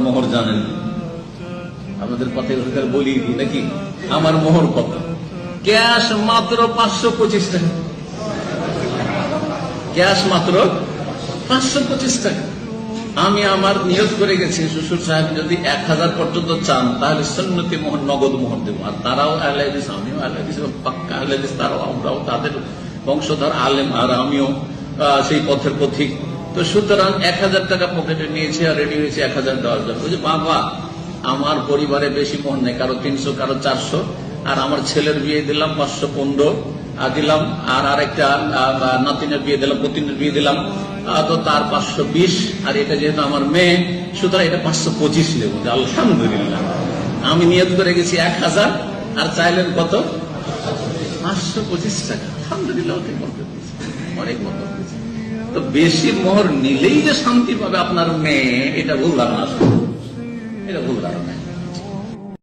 মোহর জানেন? আমাদের কথায় বলি নাকি আমার মোহর কত? ক্যাশ মাত্র 525 টাকা, ক্যাশ মাত্র 525 টাকা। আমি আমার নিয়োগ করে গেছি শ্বশুর সাহেব যদি 1000 পর্যন্ত চান তাহলে সুন্নতি মোহর নগদ মোহর দেবো। আর তারাও আহলে হাদিস, আমিও আহলে হাদিস, পাক্কা আহলে হাদিস, তারাও আমরাও তাদের বংশধর আলেম, আর আমিও সেই পথের পথিক। তো সুতরাং 1000 টাকা পকেটে নিয়েছি আর রেডি হয়েছে 1000 দেওয়ার জন্য। বলছি বাবা আমার পরিবারে বেশি মোহর নেই, কারো 300 কারো 400, আর আমার ছেলের বিয়ে দিলাম 515 দিলাম, আর আরেকটা নাতিনের বিয়ে দিলাম, পুতিনের বিয়ে দিলাম, তো তার 520, আর এটা যেহেতু আমার মেয়ে সুতরাং এটা 525 নেব। আলহামদুলিল্লাহ আমি নিয়ত করে গেছি 1000 আর চাইলেন কত? 525 টাকা। আলহামদুলিল্লাহ অনেক বরকত হয়েছে। তো বেশি মোহর নিলেই যে শান্তি পাবে আপনার মেয়ে, এটা বললাম না।